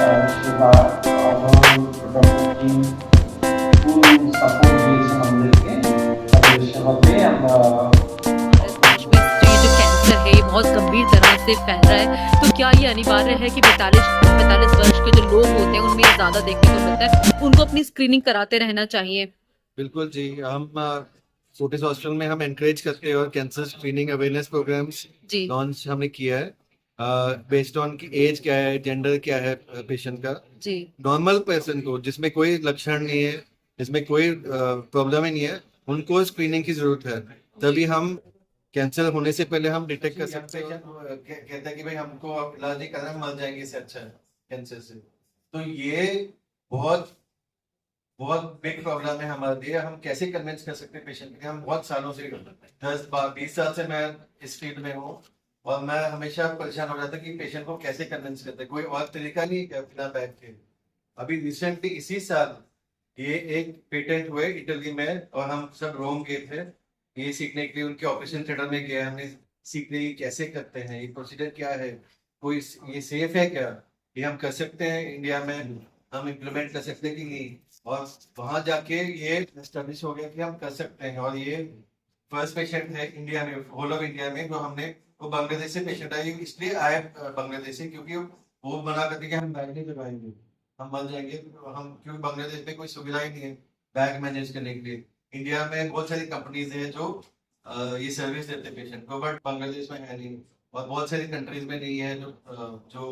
সেবা অভাব doctor team full support দিয়েছেন আমাদেরকে। তাদের সেবা পেয়ে আমরা देश में ये जो कैंसर है ये बहुत गंभीर तरह से फैल रहा है, तो क्या ये अनिवार्य है कि 45 वर्ष के जो लोग होते हैं उनमें ये ज्यादा देखने को मिलता है, उनको अपनी स्क्रीनिंग कराते रहना चाहिए? बिल्कुल जी। हम फोर्टिस हॉस्पिटल में हम एनकरेज करते हैं और कैंसर स्क्रीनिंग अवेयरनेस प्रोग्राम्स जी लॉन्च हमने किया है। बेस्ड ऑन की एज क्या है, जेंडर क्या है पेशेंट का। जी नॉर्मल पर्सन को जिसमें कोई लक्षण नहीं है, जिसमें कोई प्रॉब्लम ही नहीं है, उनको स्क्रीनिंग की जरूरत है। तभी हम कैंसर होने से पहले हम डिटेक्ट कर सकते हैं। कहते हैं कि भाई हमको अब इलाज नहीं करना, मर जाएंगे, इससे अच्छा है कैंसर से। तो ये बहुत बहुत बिग प्रॉब्लम है हमारे लिए। हम कैसे कन्विंस कर सकते हैं पेशेंट के? हम बहुत सालों से 10-20 साल से मैं इस फील्ड में हूँ और मैं हमेशा परेशान हो जाता कि पेशेंट को कैसे कन्विंस करते हैं। कोई और तरीका नहीं है बिना बैठ के। अभी रिसेंटली इसी साल ये एक पेटेंट हुए इटली में और हम सब रोम गए थे ये सीखने के लिए। उनके ऑपरेशन थिएटर में गए हमने सीखने की कैसे करते हैं, ये प्रोसीजर क्या है, कोई ये सेफ है क्या, ये हम कर सकते हैं इंडिया में, हम इम्प्लीमेंट कर सकते हैं कि नहीं। और वहां जाके ये एस्टेब्लिश हो गया कि हम कर सकते हैं। और ये फर्स्ट पेशेंट है इंडिया में, होल ऑफ इंडिया में, जो हमने, वो बांग्लादेश से पेशेंट आए। इसलिए आए बांग्लादेश से क्योंकि वो मना करते कि हम बैग नहीं लगाएंगे, हम मर जाएंगे। हम क्योंकि बांग्लादेश में कोई सुविधा ही नहीं है बैग मैनेज करने के लिए। इंडिया में बहुत सारी कंपनीज हैं जो ये सर्विस देते हैं पेशेंट को, बट बांग्लादेश में है नहीं। और बहुत सारी कंट्रीज में नहीं है, जो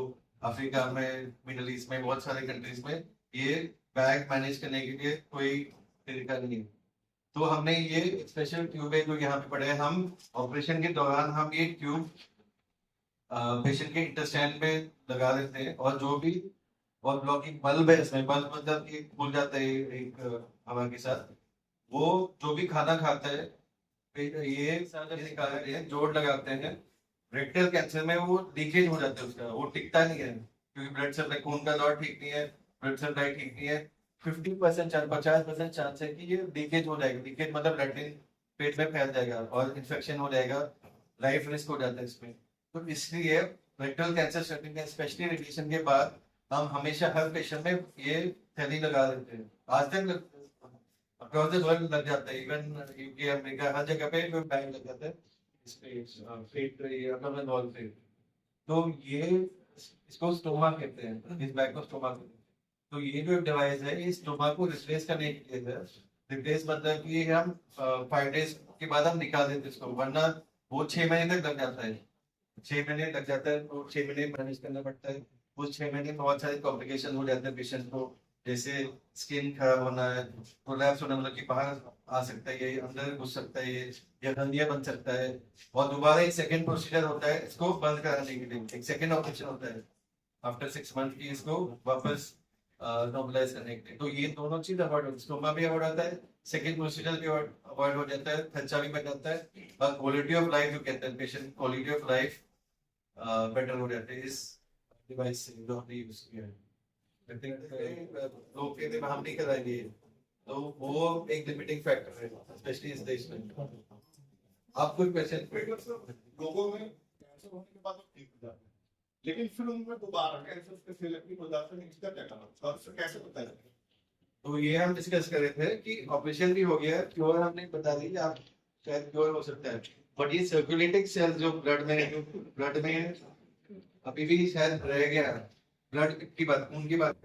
अफ्रीका में, मिडल ईस्ट में, बहुत सारे कंट्रीज में ये बैग मैनेज करने के लिए कोई तरीका नहीं है। तो हमने ये स्पेशल ट्यूब है जो यहाँ पे पड़े हैं। हम ऑपरेशन के दौरान हम ये ट्यूब पेशेंट के इंटेस्टाइन में लगा देते हैं। और जो भी, और ब्लॉकिंग बल्ब है इसमें, बल्ब मतलब कि खुल जाता है एक हवा के साथ। वो जो भी खाना खाता है, फिर ये सारा निकालते हैं, जोड़ लगाते हैं। रेक्टल कैंसर में वो लीकेज हो जाता है उसका, वो टिकता नहीं है क्योंकि ब्लड सप्लाई, खून का दौर ठीक नहीं है, ब्लड सप्लाई ठीक नहीं है। 50% 50% चांस है कि ये लीकेज हो जाएगा। लीकेज मतलब लैट्रिन पेट में फैल जाएगा और इन्फेक्शन हो जाएगा, लाइफ रिस्क हो जाता है इसमें। तो इसलिए रेक्टल कैंसर सर्जरी में, स्पेशली रेडिएशन के बाद, हम हमेशा हर पेशेंट में ये थैली लगा देते हैं। आज तक अक्रॉस द वर्ल्ड लग जाता है, इवन यूके, अमेरिका, हर जगह पे बैग लग जाता है इस पे, पेट ये अपना वॉल पे। तो ये, इसको स्टोमा कहते हैं, इस बैग को स्टोमा कहते हैं। तो ये जो डिवाइस है, इस स्टोमा को रिप्लेस करने के लिए है। रिप्लेस मतलब कि हम 5 days के बाद हम निकाल देते हैं इसको, वरना वो 6 महीने तक लग जाता है। 6 महीने लग जाता है, तो 6 महीने मैनेज करना पड़ता है। उस 6 महीने में बहुत सारे कॉम्प्लिकेशन हो जाते हैं पेशेंट को, जैसे स्किन खराब होना है, प्रोलैप्स होना, मतलब कि बाहर आ सकता है, ये अंदर घुस सकता है, ये या हल्दिया बन सकता है। और दोबारा एक सेकंड प्रोसीजर होता है इसको बंद कराने के लिए, एक सेकंड ऑपरेशन होता है आफ्टर 6 मंथ की, इसको वापस नॉर्मलाइज करने के लिए। तो ये दोनों चीज अवॉइड होती है, स्टोमा भी अवॉइड होता है, सेकंड प्रोसीजर भी अवॉइड हो जाता है, खर्चा भी बच जाता है, और क्वालिटी ऑफ लाइफ जो कहते हैं, patient quality of life better हो जाते हैं इस डिवाइस से जो हमने यूज किया है। I think, लोग कहते हैं हम नहीं कराएंगे, तो वो एक लिमिटिंग फैक्टर है, स्पेशली इस देश में। आप कुछ पेशेंट लोगों में कैंसर होने के बाद वो ठीक हो जाते हैं, लेकिन फिर उनमें दोबारा कैंसर के सिलेक्टिव हो जाते हैं, इसका क्या कारण, और कैसे पता लगेगा? तो ये हम डिस्कस कर रहे थे कि ऑपरेशन भी हो गया, क्योर हमने बता दी, आप शायद क्योर हो सकता है, बट ये सर्कुलेटिंग सेल जो ब्लड में अभी भी शायद रह गया, ब्लड की बात, खून की बात,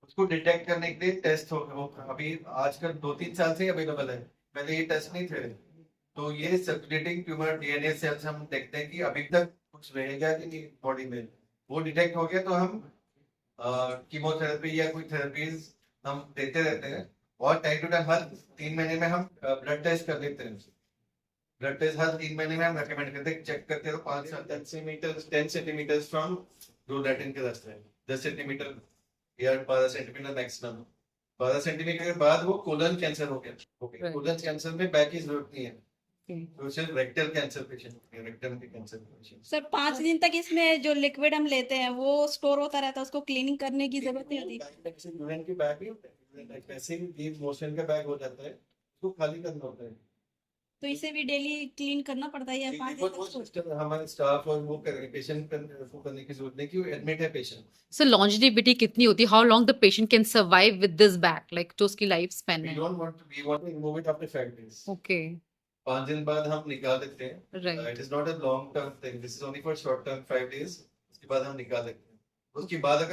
उसको डिटेक्ट करने के लिए टेस्ट हो अभी आजकल 2-3 साल से अवेलेबल है, पहले ये टेस्ट नहीं थे। तो ये सर्कुलेटिंग ट्यूमर डीएनए सेल्स हम देखते हैं कि अभी तक कुछ रहेगा कि नहीं बॉडी में। वो डिटेक्ट हो गया तो हम कीमोथेरेपी या कोई थेरेपीज हम देते रहते हैं। और टाइम टू टाइम हर 3 महीने में हम ब्लड टेस्ट कर लेते हैं। ब्लड टेस्ट हर 3 महीने में हम रेकमेंड करते हैं, चेक करते हैं। तो 5 से 10 सेंटीमीटर फ्रॉम जो लैटिन के रास्ते हैं, 10 सेंटीमीटर या 12 सेंटीमीटर मैक्सिमम। 12 सेंटीमीटर के बाद वो कोलन कैंसर हो गया। कोलन कैंसर में बैग की जरूरत नहीं है, तो सिर्फ रेक्टल कैंसर पेशेंट, रेक्टल के कैंसर पेशेंट। सर 5 दिन तक इसमें जो लिक्विड हम लेते हैं वो स्टोर होता रहता है, उसको क्लीनिंग करने की जरूरत नहीं होती? यूरिन के बैग ही होते हैं, वैसे ही मोशन का बैग हो जाता है, उसको खाली करना होता है। तो इसे भी डेली क्लीन करना पड़ता है या 5 दिन वो तक store? सिस्टम हमारे स्टाफ और वो करेंगे, पेशेंट को करने की जरूरत नहीं कि वो एडमिट है पेशेंट। सो लॉन्जेविटी कितनी होती है? How long the patient can survive with this back, like जो उसकी लाइफ स्पैन वी है? Don't want we want to remove it after 5 days. Okay, 5 दिन बाद हम निकाल देते हैं। Right. It is not a long term thing, this is only for short term 5 days. उसके बाद हम निकाल देते हैं। उसके बाद अगर